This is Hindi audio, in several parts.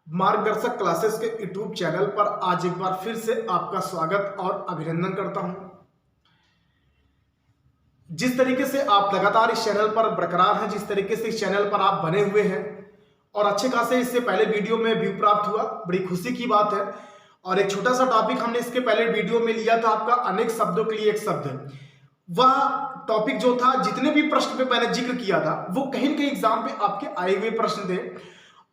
मार्गदर्शक क्लासेस के यूट्यूब चैनल पर आज एक बार फिर से आपका स्वागत और अभिनंदन करता हूं। जिस तरीके से आप लगातार इस चैनल पर बरकरार हैं, जिस तरीके से इस चैनल पर आप बने हुए हैं और अच्छे खासे इससे पहले वीडियो में व्यू प्राप्त हुआ, बड़ी खुशी की बात है। और एक छोटा सा टॉपिक हमने इसके पहले वीडियो में लिया था, आपका अनेक शब्दों के लिए एक शब्द। वह टॉपिक जो था, जितने भी प्रश्न पे मैंने जिक्र किया था, वो कहीं न कहीं एग्जाम पे आपके आए हुए प्रश्न थे।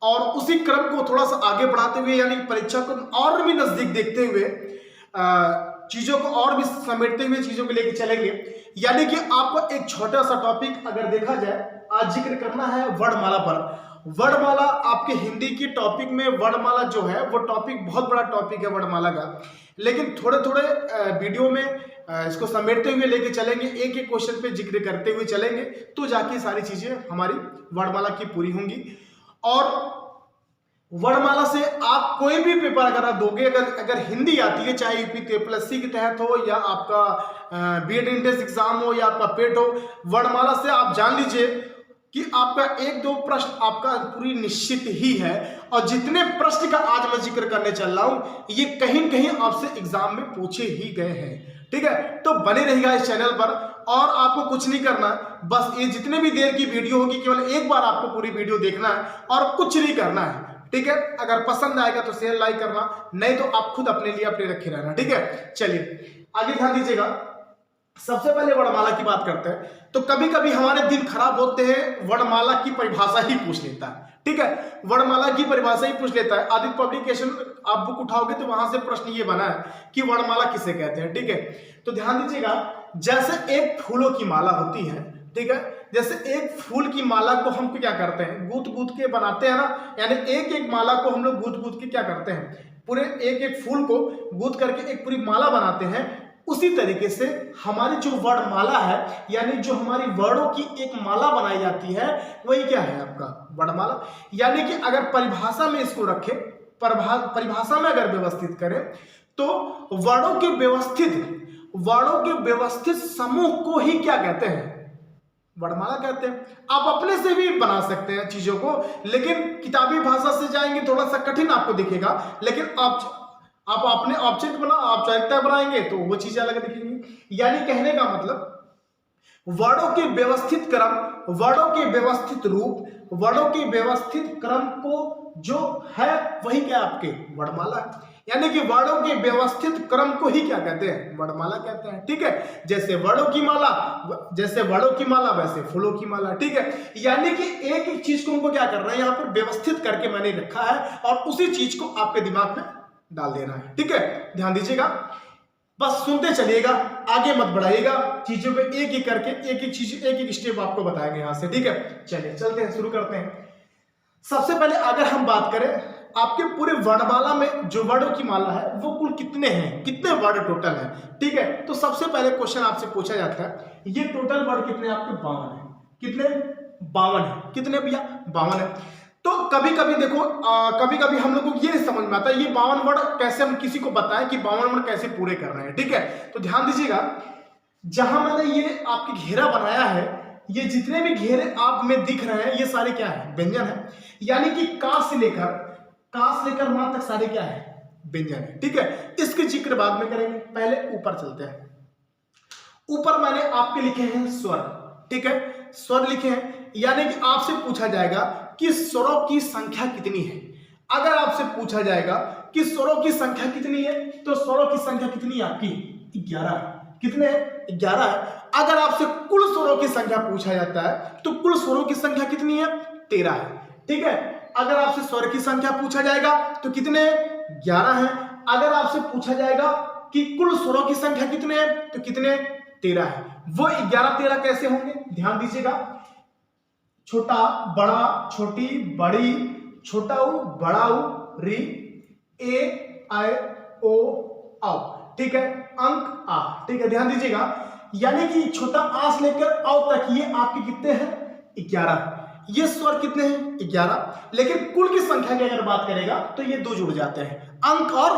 और उसी क्रम को थोड़ा सा आगे बढ़ाते हुए, यानी परीक्षा को और भी नजदीक देखते हुए, चीजों को और भी समेटते हुए चीजों को लेकर चलेंगे। यानी कि आपको एक छोटा सा टॉपिक अगर देखा जाए, आज जिक्र करना है वर्णमाला पर। वर्णमाला आपके हिंदी की टॉपिक में वर्णमाला जो है वो टॉपिक बहुत बड़ा टॉपिक है वर्णमाला का, लेकिन थोड़े थोड़े वीडियो में इसको समेटते हुए लेके चलेंगे, एक एक क्वेश्चन पे जिक्र करते हुए चलेंगे, तो जाके सारी चीजें हमारी वर्णमाला की पूरी होंगी। और वर्णमाला से आप कोई भी पेपर अगर आप दोगे, अगर हिंदी आती है, चाहे यूपीएससी के तहत हो या आपका बीएड एंट्रेंस एग्जाम हो या आपका पेट हो, वर्णमाला से आप जान लीजिए कि आपका एक दो प्रश्न आपका पूरी निश्चित ही है। और जितने प्रश्न का आज मैं जिक्र करने चल रहा हूं, ये कहीं न कहीं आपसे एग्जाम में पूछे ही गए हैं। ठीक है, तो बने रहिएगा इस चैनल पर। और आपको कुछ नहीं करना, बस ये जितने भी देर की वीडियो होगी, केवल एक बार आपको पूरी वीडियो देखना है और कुछ नहीं करना है। ठीक है, अगर पसंद आएगा तो शेयर लाइक करना, नहीं तो आप खुद अपने लिए अपने रखे रहना। ठीक है, चलिए आगे ध्यान दीजिएगा। सबसे पहले वर्णमाला की बात करते हैं। तो कभी कभी हमारे दिन खराब होते हैं, वर्णमाला की परिभाषा ही पूछ लेता है। ठीक है, वर्णमाला की परिभाषा ही पूछ लेता है। आदित्य पब्लिकेशन आप बुक उठाओगे तो वहां से प्रश्न ये बना है कि वर्णमाला किसे कहते हैं। ठीक है, तो ध्यान दीजिएगा, जैसे एक फूलों की माला होती है, ठीक है, जैसे एक फूल की माला को हम क्या करते हैं, गूंथ गूंथ के बनाते हैं ना, यानी एक एक माला को हम लोग गूंथ गूंथ के क्या करते हैं, पूरे एक एक फूल को गूंथ करके एक पूरी माला बनाते हैं। उसी तरीके से हमारी जो वर्णमाला है, यानी जो हमारी वर्णों की एक माला बनाई जाती है, वही क्या है आपका वर्णमाला। यानी कि अगर परिभाषा में इसको रखें, परिभाषा में अगर व्यवस्थित करें, तो वर्णों के व्यवस्थित समूह को ही क्या कहते हैं, वर्णमाला कहते हैं। आप अपने से भी बना सकते हैं चीजों को, लेकिन किताबी भाषा से जाएंगे थोड़ा सा कठिन आपको दिखेगा, लेकिन आप अपने ऑब्जेक्ट औपचारिकता बनाएंगे तो वो चीजें अलग दिखेंगी। यानी कहने का मतलब, वर्णों के व्यवस्थित क्रम, वर्णों के व्यवस्थित रूप, वर्णों के व्यवस्थित क्रम को जो है वही क्या आपके वर्णमाला है। यानी कि वर्णों के व्यवस्थित क्रम को ही क्या कहते हैं, वर्णमाला कहते हैं। ठीक है, जैसे वर्णों की माला वैसे फूलों की माला। ठीक है, यानी कि एक एक चीज को हमको क्या करना है, यहाँ पर व्यवस्थित करके मैंने रखा है और उसी चीज को आपके दिमाग में डाल देना है। ठीक है, ध्यान दीजिएगा, बस सुनते चलिएगा, आगे मत बढ़ाइएगा, चीजों पे एक एक करके एक एक स्टेप आपको बताएंगे यहां से। ठीक है, चलिए चलते हैं, शुरू करते हैं। सबसे पहले अगर हम बात करें, आपके पूरे वर्णमाला में जो वर्णों की माला है वो कुल कितने हैं, कितने वर्ड टोटल है। ठीक है, तो सबसे पहले क्वेश्चन आपसे पूछा जाता है, ये टोटल वर्ड कितने आपके 52 है। कितने, 52 है। कितने भैया, 52 है। तो कभी कभी देखो, कभी कभी हम लोग को ये नहीं समझ में आता ये 52 वर्ड कैसे हम किसी को बताएं कि 52 वर्ड कैसे पूरे कर रहे हैं। ठीक है, तो ध्यान दीजिएगा, जहां मैंने ये आपकी घेरा बनाया है, ये जितने भी घेरे आप में दिख रहे हैं, ये सारे क्या है, व्यंजन है। यानी कि का से लेकर मां तक सारे क्या है, व्यंजन है। ठीक है, इसके जिक्र बाद में करेंगे, पहले ऊपर चलते हैं। ऊपर मैंने आपके लिखे हैं स्वर। ठीक है, स्वर लिखे हैं, यानी कि आपसे पूछा जाएगा कि स्वरों की संख्या कितनी है। अगर आपसे पूछा जाएगा कि स्वरों की संख्या कितनी है, तो स्वरों की संख्या कितनी है आपकी, 11 है। कितने हैं, 11 है। अगर आपसे कुल स्वरों की संख्या पूछा जाता है, तो कुल स्वरों की संख्या कितनी है, 13 है। ठीक है, अगर आपसे स्वर की संख्या पूछा जाएगा तो कितने, 11 है। अगर आपसे पूछा जाएगा कि कुल स्वरों की संख्या कितने हैं, तो कितने, 13 है। वो 11 13 कैसे होंगे, ध्यान दीजिएगा, छोटा बड़ा छोटी बड़ी, छोटा उ बड़ा उ, री ए आई ओ औ। ठीक है, अंक आ। ठीक है, ध्यान दीजिएगा, यानी कि छोटा आ से लेकर औ तक ये आपके कितने हैं, 11। ये स्वर कितने हैं, 11। लेकिन कुल की संख्या की अगर बात करेगा तो ये दो जुड़ जाते हैं, अंक और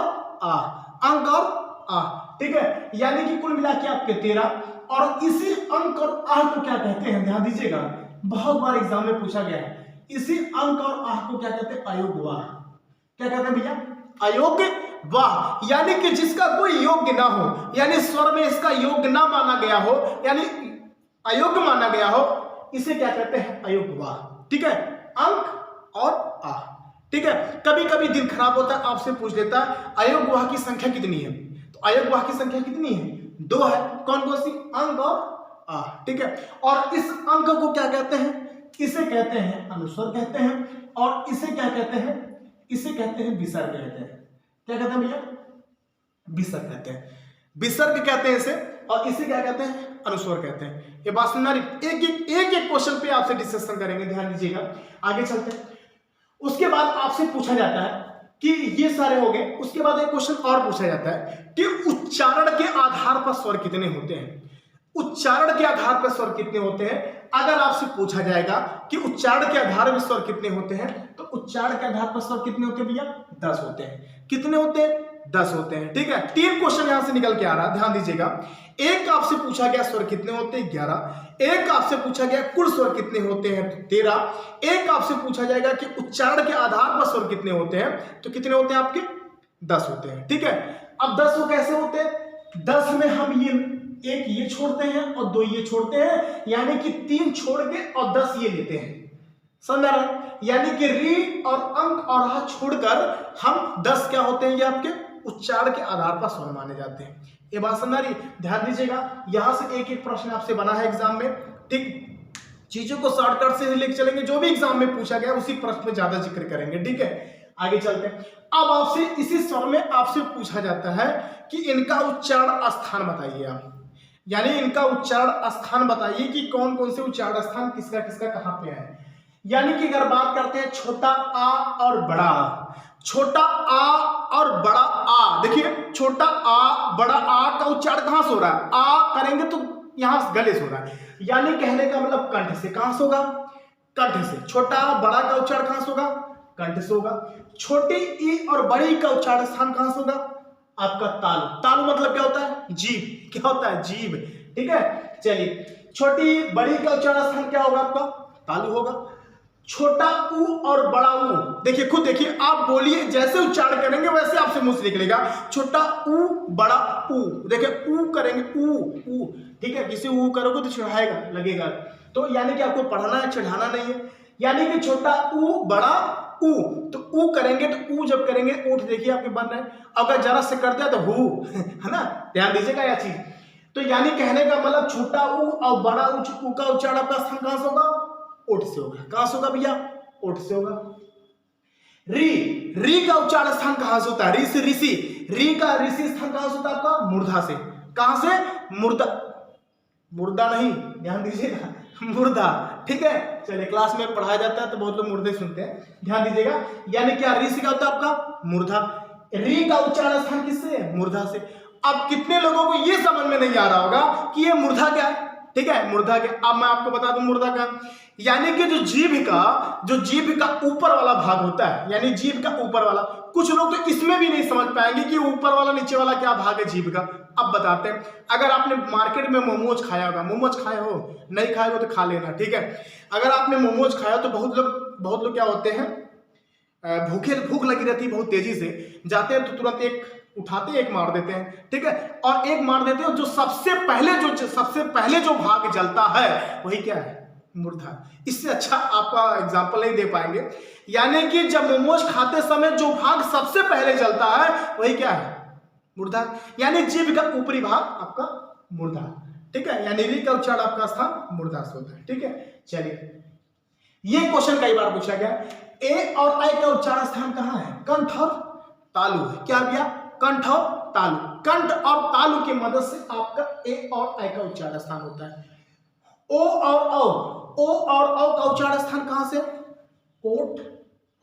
आ, अंक और आ। ठीक है, यानी कि कुल मिला के आपके 13। और इसी अंक और आ को क्या कहते हैं, ध्यान दीजिएगा, बहुत बार एग्जाम में पूछा गया है, इसी अंक और आह को क्या कहते हैं, अयोगवाह। क्या कहते हैं भैया? अयोग्य वाह, यानी कि जिसका कोई योग्य ना हो, यानी स्वर में इसका योग्य ना माना गया हो, यानी अयोग्य माना गया हो, इसे क्या कहते हैं? अयोग्य वाह। ठीक है, अंक और आ। ठीक है, कभी कभी दिल खराब होता है, आपसे पूछ लेता है अयोग्य वाह की संख्या कितनी है, तो अयोग्य वाह की संख्या कितनी है? 2 है। कौन कौन सी? अंक और आ। ठीक है, और इस अंक को क्या कहते हैं? इसे कहते हैं अनुस्वर कहते हैं, और इसे क्या कहते हैं? इसे कहते हैं विसर्ग कहते हैं। क्या कहते हैं भैया? विसर्ग कहते हैं, विसर्ग कहते हैं इसे, और इसे क्या कहते हैं? अनुस्वर कहते हैं। ये बात सुनना, एक क्वेश्चन पे आपसे डिस्कशन करेंगे, ध्यान दीजिएगा। आगे चलते हैं। उसके बाद आपसे पूछा जाता है कि ये सारे हो गए, उसके बाद एक क्वेश्चन और पूछा जाता है कि उच्चारण के आधार पर स्वर कितने होते हैं? उच्चारण के आधार पर स्वर कितने होते हैं? अगर आपसे पूछा जाएगा कि उच्चारण के आधार पर स्वर कितने होते हैं, तो उच्चारण के आधार पर स्वर कितने होते हैं भैया? 10 होते हैं। कितने होते हैं? 10 होते हैं। ठीक है, 3 क्वेश्चन यहां से निकल के आ रहा है, ध्यान दीजिएगा। एक आपसे पूछा गया स्वर कितने होते हैं? 11। एक आपसे पूछा गया कुल स्वर कितने होते हैं? 13। एक आपसे पूछा जाएगा कि उच्चारण के आधार पर स्वर कितने होते हैं, तो कितने होते हैं आपके? 10 होते हैं। ठीक है, अब 10 वो कैसे होते हैं? 10 में हम एक ये छोड़ते हैं और 2 ये छोड़ते हैं, यानी कि 3 छोड़ के और 10 ये लेते हैं। समझ आ रहा? यानी कि री और अंक और हा छोड़कर हम 10 क्या होते हैं? ये आपके उच्चारण के आधार पर स्वर माने जाते हैं। ये बात समझ आ रही? ध्यान दीजिएगा, यहां से एक प्रश्न आपसे बना है एग्जाम में। ठीक, चीजों को शॉर्टकट से लेके चलेंगे, जो भी एग्जाम में पूछा गया उसी प्रश्न में ज्यादा जिक्र करेंगे। ठीक है, आगे चलते हैं। अब आपसे इसी स्वर में आपसे पूछा जाता है कि इनका उच्चारण स्थान बताइए आप, यानी इनका उच्चारण स्थान बताइए कि कौन कौन से उच्चारण स्थान किसका किसका कहां पे है। यानी कि अगर बात करते हैं छोटा आ और बड़ा आ, छोटा आ और बड़ा आ, देखिए छोटा आ बड़ा आ का उच्चारण कहां से हो रहा है? आ करेंगे तो यहां गले से हो रहा है, यानी कहने का मतलब कंठ से। कहां से होगा? कंठ से। छोटा बड़ा का उच्चारण कहां से होगा? कंठ से होगा। छोटी ई और बड़ी का उच्चारण स्थान कहां से होगा? आपका तालु। तालु मतलब क्या होता है? जीभ। क्या होता है? जीभ। ठीक है, चलिए छोटी बड़ी का उच्चारण स्थान क्या होगा आपका? तालु होगा। छोटा ऊ और बड़ा ऊ, देखिए खुद देखिए, आप बोलिए जैसे उच्चारण करेंगे वैसे आपसे मुंह से निकलेगा। छोटा ऊ बड़ा ऊ, देखिए ऊ करेंगे ऊ ऊ। ठीक है, किसी ऊ करोगे तो चढ़ाएगा लगेगा, तो यानी कि आपको पढ़ना है, चढ़ाना नहीं है। यानी कि छोटा ऊ बड़ा ऊ, तो ऊ करेंगे तो ऊ जब करेंगे ओठ देखिए आपके बन रहे हैं, अगर जरा से कर दिया तो हु है ना, ध्यान दीजिएगा यह चीज। तो यानी कहने का मतलब छोटा ऊ और बड़ा ऊ का उच्चारण आपका स्थान कहां से होगा? ओठ से होगा। कहां से होगा भैया? ओठ से होगा। री, री का उच्चारण स्थान कहां से होता है? री से ऋषि, री का ऋषि स्थान कहां से होता है आपका? मूर्धा से। कहां से? मुर्दा, मुर्दा नहीं, ध्यान दीजिएगा, मुर्दा। ठीक है, चलिए क्लास में पढ़ाया जाता है तो बहुत लोग मुर्दे सुनते हैं, ध्यान दीजिएगा। यानी क्या ऋषि का होता है आपका? मूर्धा। री का उच्चारण स्थान किससे? मूर्धा से। अब कितने लोगों को ये समझ में नहीं आ रहा होगा कि ये मूर्धा क्या है? ठीक है, मूर्धा क्या? अब मैं आपको बता दूं मूर्धा क्या, यानी कि जो जीभ का ऊपर वाला भाग होता है, यानी जीभ का ऊपर वाला। कुछ लोग तो इसमें भी नहीं समझ पाएंगे कि ऊपर वाला नीचे वाला क्या भाग है जीभ का। अब बताते हैं, अगर आपने मार्केट में मोमोज खाया होगा, मोमोज खाए हो? नहीं खाए हो तो खा लेना। ठीक है, अगर आपने मोमोज खाया तो बहुत लोग क्या होते हैं, भूख लगी रहती है, बहुत तेजी से जाते हैं तो तुरंत एक उठाते हैं, एक मार देते हैं। ठीक है, और एक मार देते हैं, जो सबसे पहले जो भाग जलता है वही क्या है? मूर्धा। इससे अच्छा आपका एग्जाम्पल नहीं दे पाएंगे। यानी कि जब मोमोज खाते समय जो भाग सबसे पहले जलता है वही क्या है? मूर्धा। यानी जीभ का ऊपरी भाग आपका मूर्धा। ठीक है, यानी री का उच्चारण आपका स्थान मूर्धा से होता है। ठीक है, चलिए ये क्वेश्चन कई बार पूछा गया। ए और आई का उच्चारण स्थान कहां है? कंठ और तालु है। क्या भैया? कंठ और तालु। कंठ और तालु की मदद से आपका ए और आई का उच्चारण स्थान होता है। ओ और औ का उच्चारण स्थान कहां से? ओठ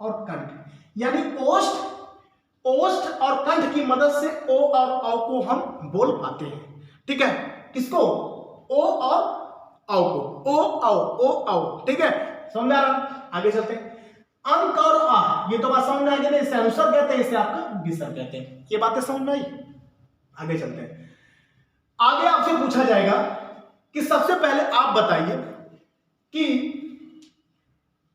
और कंठ, यानी ओष्ठ और कंठ की मदद से ओ और औ को हम बोल पाते हैं। ठीक है, किसको? ओ और औ को, ओ औ। ठीक है, समझ आ रहा? आगे चलते हैं। अंक और आ, ये तो बात समझ में आ गई, इसे अनुस्वर कहते हैं, इसे आपका विसर्ग कहते हैं। ये बातें समझ में आई? आगे चलते हैं। आगे आपसे पूछा जाएगा कि सबसे पहले आप बताइए कि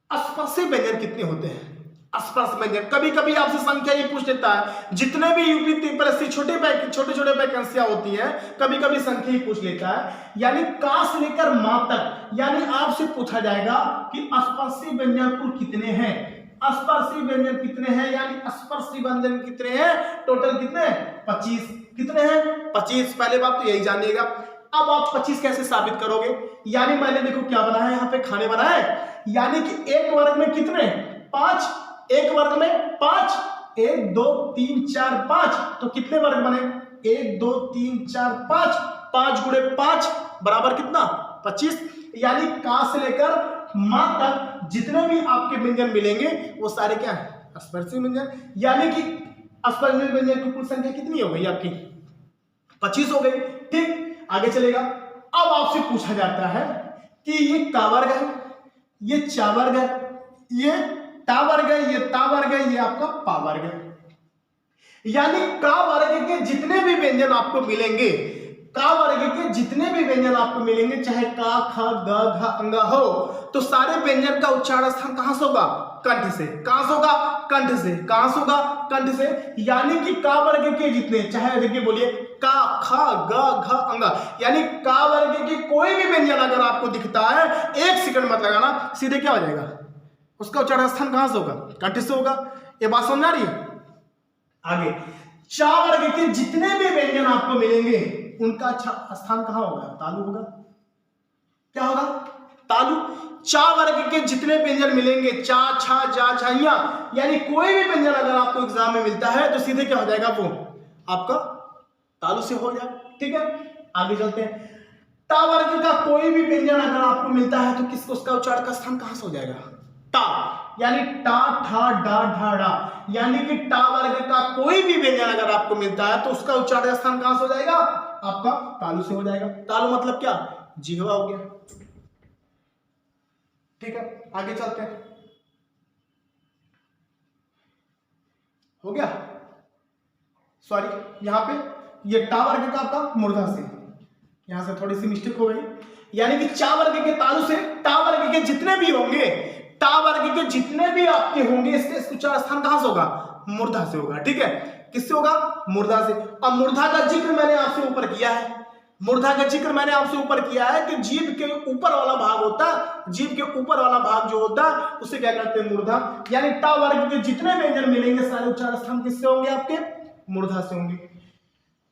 स्पर्शी व्यंजन कितने होते हैं? स्पर्श व्यंजन। कभी कभी आपसे संख्या ही पूछ लेता है, जितने भी यूपीएससी छोटे छोटे वैकेंसियां होती हैं कभी कभी संख्या ही पूछ लेता है। यानी का से लेकर मा तक, यानी आपसे पूछा जाएगा कि स्पर्शी व्यंजन कुल कितने हैं, स्पर्शी व्यंजन कितने हैं, यानी स्पर्शी व्यंजन कितने हैं, टोटल कितने, 25। कितने हैं, 25। पहले बात तो यही जानिएगा। अब आप 25 कैसे साबित करोगे, यानी मैंने देखो क्या बनाया है, यहाँ पे खाने बनाए, यानी कि एक वर्ग में कितने, 5, एक वर्ग में 5, 1 2 3 4 5, तो कितने वर्ग बने, 1 2 3 4 5, 5 गुणे 5 बराबर कितना, 25। यानी का से लेकर मा तक जितने भी आपके व्यंजन मिलेंगे वो सारे क्या है, स्पर्शी व्यंजन। यानी कि स्पर्शी व्यंजन की कुल संख्या कितनी हो गई आपकी, 25 हो गई। ठीक, आगे चलेगा। अब आपसे पूछा जाता है कि ये का वर्ग है, ये चा वर्ग है, ये टा वर्ग है, ये ता वर्ग है, ये आपका पा वर्ग है। यानी का वर्ग के जितने भी व्यंजन आपको मिलेंगे, का वर्ग के जितने भी व्यंजन आपको मिलेंगे, चाहे का ख ग घ अंग हो, तो सारे व्यंजन का उच्चारण स्थान कहां से होगा, कंठ से। कहां से होगा, कंठ से। कहां से होगा, कंठ से। यानी कि का वर्ग के जितने, चाहे देखिए बोलिए का ख ग घ अंग, यानी का वर्ग के कोई भी व्यंजन अगर आपको दिखता है, 1 सेकंड मत लगाना, सीधे क्या हो जाएगा, उसका उच्चारण स्थान कहां से होगा, कंठ से होगा। ये बात समझ आ रही है। आगे चा वर्ग के जितने भी व्यंजन आपको मिलेंगे उनका स्थान कहां होगा, तालु होगा। क्या होगा, तालु। चा वर्ग के जितने व्यंजन मिलेंगे, चा छा जा झाइया, यानी कोई भी व्यंजन अगर आपको एग्जाम में मिलता है तो सीधे क्या हो जाएगा, वो आपका तालु से हो जाए। ठीक है, आगे चलते हैं। टा वर्ग का कोई भी व्यंजन अगर आपको मिलता है तो किसको, उसका उच्चारण का स्थान कहां से हो जाएगा, टा। यानी टा ठा डा ढा डा, यानी कि टा वर्ग का कोई भी व्यंजन अगर आपको मिलता है तो उसका उच्चारण स्थान कहां से हो जाएगा, आपका तालु से हो जाएगा। तालु मतलब क्या, जिह्वा हो गया। ठीक है, आगे चलते हैं। हो गया, सॉरी यहां पे ये टा वर्ग का आपका मूर्धा से, यहां से थोड़ी सी मिस्टेक हो गई। यानी कि चा वर्ग के तालु से टा वर्ग के जितने भी होंगे, टा वर्ग के जितने भी आपके होंगे, इसके उच्चारण स्थान कहां से होगा, मूर्धा से होगा। ठीक है, किससे होगा, मूर्धा से। अब मूर्धा का जिक्र मैंने आपसे ऊपर किया है, मूर्धा का जिक्र मैंने आपसे ऊपर किया है कि जीभ के ऊपर वाला भाग होता है, जीभ के ऊपर वाला भाग जो होता है उसे क्या कहते हैं, मूर्धा। यानी टा वर्ग के जितने व्यंजन मिलेंगे सारे उच्चारण स्थान किससे होंगे, आपके मूर्धा से होंगे।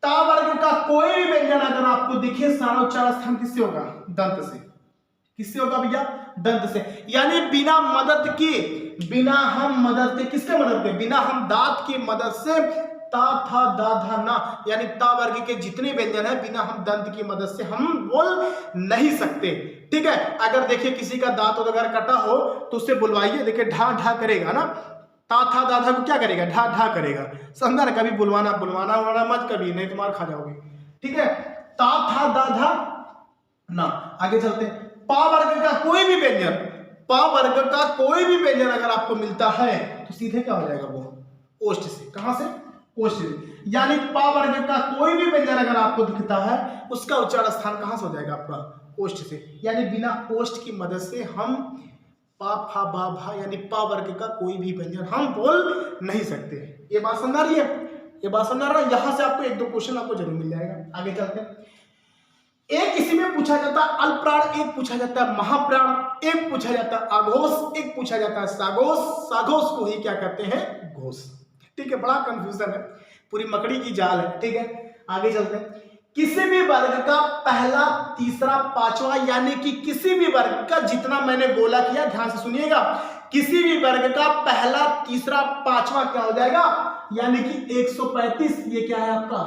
टा वर्ग का कोई भी व्यंजन अगर आपको दिखे, सारा उच्चारण स्थान किससे होगा, दंत से। किससे होगा भैया, दंत से। यानी बिना मदद के, बिना हम मदद के, किसके मदद के, बिना हम दांत की मदद से ता था दा धा ना, यानी ता वर्ग के जितने व्यंजन है बिना हम दंत की मदद से हम बोल नहीं सकते। ठीक है, अगर देखिए किसी का दांत अगर कटा हो तो उससे बुलवाइए, देखिए ढा ढा करेगा ना, ता था दा धा को क्या करेगा, ढा ढा करेगा। समझा ना, कभी बुलवाना मत कभी, नहीं तो मार खा जाओगे। ठीक है, ता था दा धा ना। आगे चलते हैं। पा वर्ग का कोई भी व्यंजन, पा वर्ग का कोई भी व्यंजन अगर आपको मिलता है तो सीधे क्या हो जाएगा, वो ओष्ठ से। कहां से, ओष्ठ से। यानी पा वर्ग का कोई भी व्यंजन अगर आपको दिखता है उसका उच्चारण स्थान कहां से हो जाएगा, आपका ओष्ठ से। यानी बिना ओष्ठ की मदद से हम पा फा बा भा यानी पा वर्ग का कोई भी व्यंजन हम बोल नहीं सकते। ये बात समझ आ रही है, ये बात समझ आ रहा है। यहां से आपको 1-2 क्वेश्चन आपको जरूर मिल जाएगा। आगे चलते हैं। एक इसी में पूछा जाता है अल्पप्राण, एक पूछा जाता है महाप्राण, एक पूछा जाता है आघोष, एक पूछा जाता है साघोष। साघोष को ही क्या कहते हैं, घोष। ठीक है, बड़ा कंफ्यूजन है, पूरी मकड़ी की जाल है। ठीक है, आगे चलते हैं। किसी भी वर्ग का पहला, तीसरा, पांचवा, यानी कि किसी भी वर्ग का जितना मैंने गोला किया, ध्यान से सुनिएगा, किसी भी वर्ग का पहला, तीसरा, पांचवा क्या हो जाएगा, यानी कि 135। ये क्या है आपका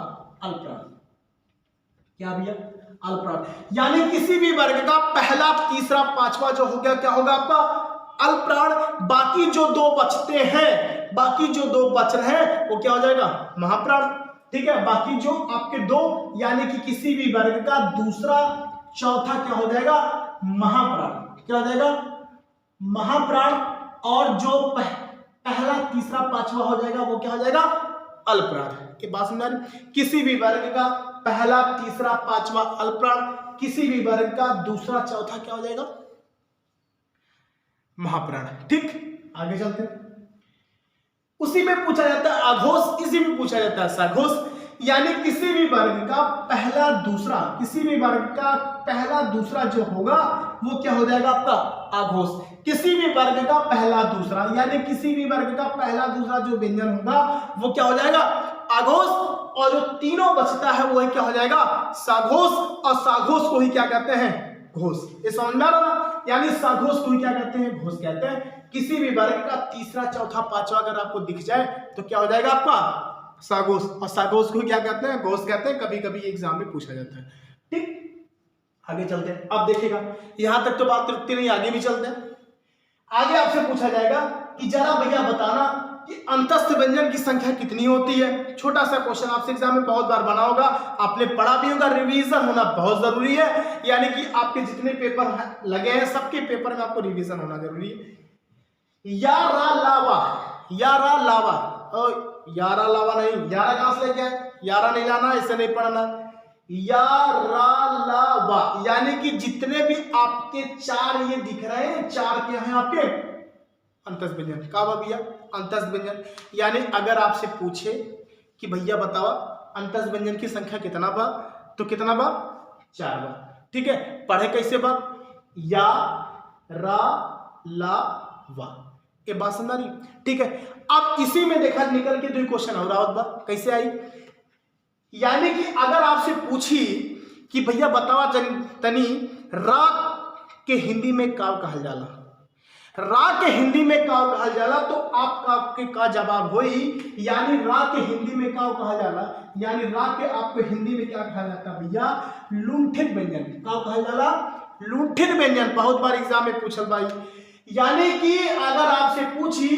अल्पप्राण। क्या भैया, अल्पप्राण। यानी किसी भी वर्ग का पहला, तीसरा, पांचवा जो हो गया क्या होगा आपका अल्पप्राण। बाकी जो 2 बचते हैं, बाकी जो 2 बच रहे हैं वो क्या हो जाएगा, महाप्राण। ठीक है, बाकी जो आपके 2 यानी कि किसी भी वर्ग का दूसरा, चौथा क्या हो जाएगा, महाप्राण। क्या हो जाएगा, महाप्राण। और जो पहला, तीसरा, पांचवा हो जाएगा वो क्या हो जाएगा, अल्पप्राण। के बात समझ, किसी भी वर्ग का पहला, तीसरा, पांचवा अल्पप्राण, किसी भी वर्ग का दूसरा, चौथा क्या हो जाएगा, महाप्राण। ठीक, आगे चलते हैं। उसी में पूछा जाता है अघोष, इसी में पूछा जाता है सघोष। यानी किसी भी वर्ग का पहला दूसरा, किसी भी वर्ग का पहला दूसरा जो होगा वो क्या हो जाएगा आपका अघोष। किसी भी वर्ग का पहला दूसरा, यानी किसी भी वर्ग का पहला दूसरा जो व्यंजन होगा वो क्या हो जाएगा अघोष, और जो तीनों बचता है वो क्या हो जाएगा सघोष, और सघोष को ही क्या कहते हैं घोष। ये समझ में आ रहा ना, यानी सघोष को ही क्या कहते हैं घोष कहते हैं। किसी भी वर्ग का तीसरा चौथा पांचवा अगर आपको दिख जाए तो क्या हो जाएगा आपका सघोष, और सघोष को क्या कहते हैं घोष कहते हैं। कभी कभी एग्जाम में पूछा जाता है। ठीक, आगे चलते हैं। अब देखिएगा यहां तक तो बात रुकती नहीं, आगे भी चलते हैं। आगे आपसे पूछा जाएगा कि जरा भैया बताना कि अंतस्थ व्यंजन की संख्या कितनी होती है। छोटा सा क्वेश्चन आपसे एग्जाम में बहुत बार बना होगा, आपने पढ़ा भी होगा। रिवीजन होना बहुत जरूरी है, यानी कि आपके जितने पेपर लगे हैं सबके पेपर में आपको रिवीजन होना जरूरी है। यारा लावा, यारा लावा, यारा लावा नहीं, यारा कहां से लेके आए, यारा नहीं लाना, इसे नहीं पढ़ना। यारा लावा यानी कि जितने भी आपके चार ये दिख रहे हैं, चार क्या हैं आपके अंतस्थ व्यंजन। का भैया अंतस्थ व्यंजन, यानी अगर आपसे पूछे कि भैया बताओ अंतस्थ व्यंजन की संख्या कितना बा, तो कितना बा 4 बा। ठीक है, पढ़े कैसे बा, या रा ला वा, ये बात समझ रही। ठीक है, अब इसी में देखा निकल के 2 क्वेश्चन और आवत बा, कैसे आई, यानी कि अगर आपसे पूछी कि भैया बतावा तनी रा के हिंदी में का कहल जाला, रा के हिंदी में का कहल जाला, तो आपका आपके का जवाब होई, यानी रा के हिंदी में का कहा जाला, यानी रा के आपको हिंदी में क्या कहा जाता है भैया लुंठित व्यंजन। का कहा जाला लुंठित व्यंजन, बहुत बार एग्जाम में पूछल भाई। यानी कि अगर आपसे पूछी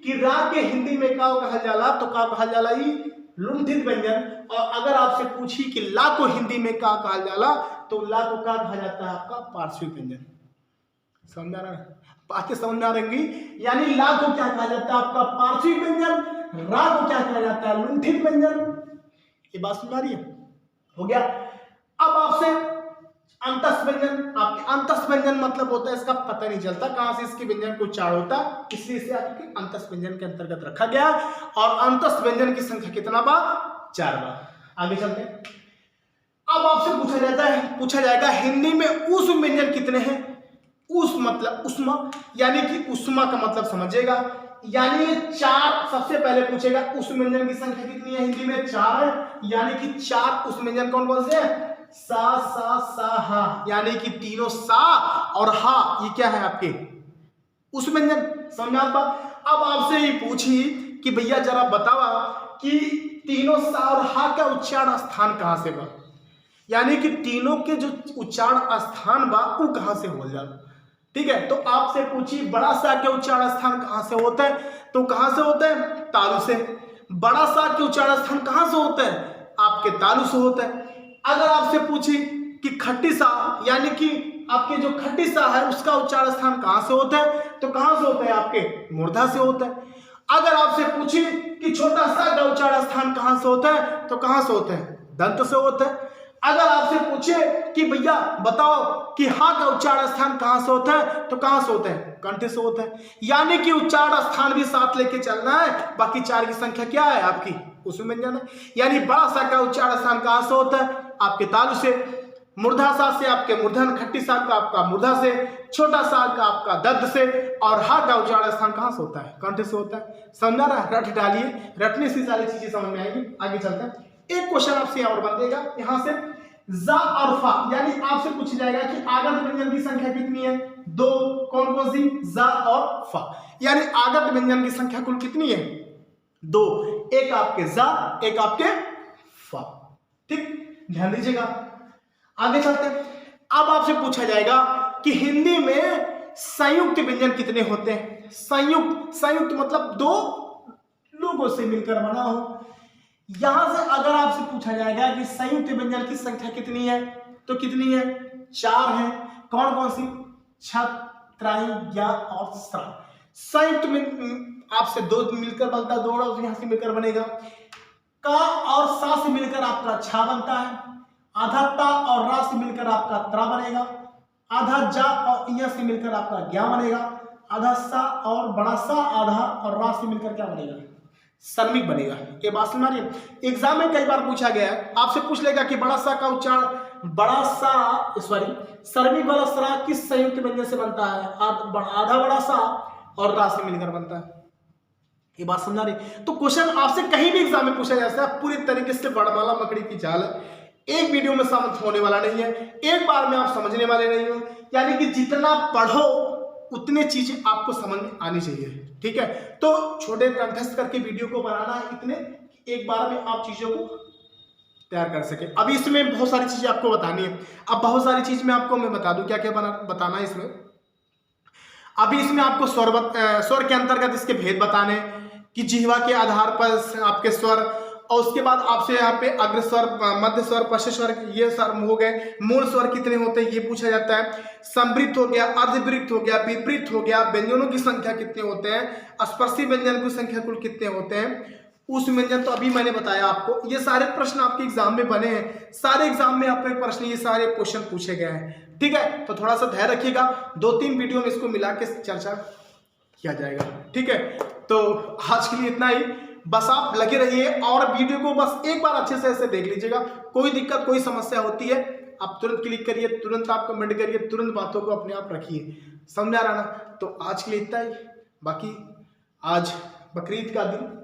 कि रा के हिंदी में का कहा जाला तो का कहा जाला ही लुंठित व्यंजन, और अगर आपसे पूछी कि ला को हिंदी में का कहा जाला तो ला को का कहा जाता है आपका पार्श्विक व्यंजन। समझ आ रहा है, बातें समझ में आ रही। यानी ला को क्या कहा जाता है आपका पार्श्विक व्यंजन, रा को क्या कहा जाता है लुंठित व्यंजन। ये बात समझ आ रही है, हो गया। अब आपसे अंतस्थ व्यंजन, आपके अंतस्थ व्यंजन मतलब होता है इसका पता नहीं चलता कहां से इसके व्यंजन को उच्चारण होता, इसलिए इसे आपके अंतस्थ व्यंजन के अंतर्गत रखा गया। और अंतस्थ व्यंजन की संख्या कितना बा 4 बा। आगे चलते हैं। अब आपसे पूछा जाएगा हिंदी में ऊष्म व्यंजन कितने हैं। ऊष्म मतलब उष्मा, यानी कि उष्मा का मतलब समझिएगा, यानी ये 4 सबसे पहले पूछेगा ऊष्म व्यंजन की संख्या कितनी है, हिंदी में 4 है, यानी कि 4 ऊष्म व्यंजन कौन कौन से हैं, सा हा, यानी कि तीनों सा और हा ये क्या है आपके ऊष्म व्यंजन। समझ में बात। अब आपसे ये पूछी कि भैया जरा बतावा कि तीनों सा और हा का उच्चारण स्थान कहां से बा, यानी कि तीनों के जो उच्चारण स्थान बा वो कहां से हो जाए। ठीक है, तो आपसे पूछी बड़ा सा के उच्चारण स्थान कहां से होता है, तो कहां से होता है तालु से। बड़ा सा के उच्चारण स्थान कहां से होता है आपके तालु से होता है। अगर आपसे पूछी कि खट्टी सा, यानी कि आपके जो खट्टी सा है उसका उच्चारण स्थान कहां से होता है, तो कहां से होता है आपके मूर्धा से होता है। अगर आपसे पूछी कि छोटा सा का उच्चारण स्थान कहां से होता है, तो कहां से होता है दंत से होता है। अगर आपसे पूछे कि भैया बताओ कि हा का उच्चारण स्थान कहां से होता है, तो कहां से होता है कंठ से होता है। यानी कि उच्चारण स्थान भी साथ लेके चलना है, बाकी 4 की संख्या क्या है आपकी उसमें व्यंजन है। यानी बड़ा सा का उच्चारण स्थान कहां से होता है आपके तालु से, मूर्धा सा से आपके मूर्धन, खट्टी सा का आपका मूर्धा से, छोटा सा का आपका दंत से, और हा का उच्चारण स्थान कहां से होता है कंठ से होता है। समझा रहा, रट डालिए, रटने से सारी चीजें समझ में आएगी। आगे चलते हैं। एक क्वेश्चन आपसे और बनेगा यहां से जा और फा, यानी आपसे पूछ जाएगा कि आगत व्यंजन की संख्या कितनी है, 2। कौन कौन सी, जा और फा, यानी आगत व्यंजन की संख्या कुल कितनी है 2, एक आपके जा एक आपके फा। ठीक, ध्यान दीजिएगा। आगे चलते हैं। अब आपसे पूछा जाएगा कि हिंदी में संयुक्त व्यंजन कितने होते हैं। संयुक्त मतलब 2 लोगों से मिलकर बना हो। यहां से अगर आपसे पूछा जाएगा कि संयुक्त व्यंजन की संख्या कितनी है, तो कितनी है 4 है। कौन कौन सी, छत, त्राई, या और सा। संयुक्त में आपसे 2 मिलकर बनता है, 2 और यहां से मिलकर बनेगा। का और सा से मिलकर आपका छा बनता है। आधा ता और रा से मिलकर आपका त्रा बनेगा। आधा जा और या से मिलकर आपका ज्ञा बनेगा। आधा सा और बड़ा सा, आधा और रा से मिलकर क्या बनेगा श्रमिक बनेगा। ये बात समझ रही है? एग्जाम में कई बार पूछा गया है, आपसे पूछ लेगा कि बड़ा सा का उच्चारण बड़ा सा श्रमिक वाला सरा किस संयुक्त व्यंजन से बनता है? आधा बड़ा सा और रा से मिलकर बनता है। ये बात समझा रही? तो क्वेश्चन आपसे कहीं भी एग्जाम में पूछा जा सकता है, पूरी तरीके से वर्णमाला मकड़ी की जाल है, एक वीडियो में समझ होने वाला नहीं है, एक बार में आप समझने वाले नहीं हो। यानी कि जितना पढ़ो उतने चीजें आपको समझ में आनी चाहिए, ठीक है? तो छोटे कंठस्थ करके वीडियो को बनाना है इतने, एक बार में आप चीजों को तैयार कर सके। अभी इसमें बहुत सारी चीजें आपको बतानी है। अब बहुत सारी चीज में आपको मैं बता दूं क्या क्या बताना है इसमें। अभी इसमें आपको स्वर के अंतर्गत इसके भेद बताने कि जिह्वा के आधार पर आपके स्वर, और उसके बाद आपसे यहाँ पे अग्र स्वर, मध्य स्वर, पश्च स्वर, ये स्वर हो गए। मूल स्वर कितने होते हैं ये पूछा जाता है। संवृत्त हो गया, अर्धवृत्त हो गया, विपरीत हो गया, व्यंजनों की संख्या कितने होते हैं, स्पर्शी व्यंजन की संख्या कुल कितने होते हैं, उस व्यंजन तो अभी मैंने बताया आपको। ये सारे प्रश्न आपके एग्जाम में बने हैं, सारे एग्जाम में आपके प्रश्न, ये सारे क्वेश्चन पूछे गए हैं, ठीक है? तो थोड़ा सा धैर्य रखिएगा, 2-3 वीडियो में इसको मिला के चर्चा किया जाएगा, ठीक है? तो आज के लिए इतना ही, बस आप लगे रहिए और वीडियो को बस एक बार अच्छे से ऐसे देख लीजिएगा। कोई दिक्कत, कोई समस्या होती है आप तुरंत क्लिक करिए, तुरंत आप कमेंट करिए, तुरंत बातों को अपने आप रखिए। समझ आ रहा ना? तो आज के लिए इतना ही। बाकी आज बकरीद का दिन,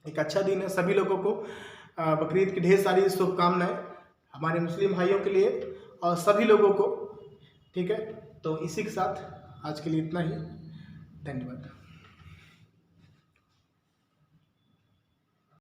एक अच्छा दिन है, सभी लोगों को बकरीद की ढेर सारी शुभकामनाएं हमारे मुस्लिम भाइयों के लिए और सभी लोगों को, ठीक है? तो इसी के साथ आज के लिए इतना ही, धन्यवाद।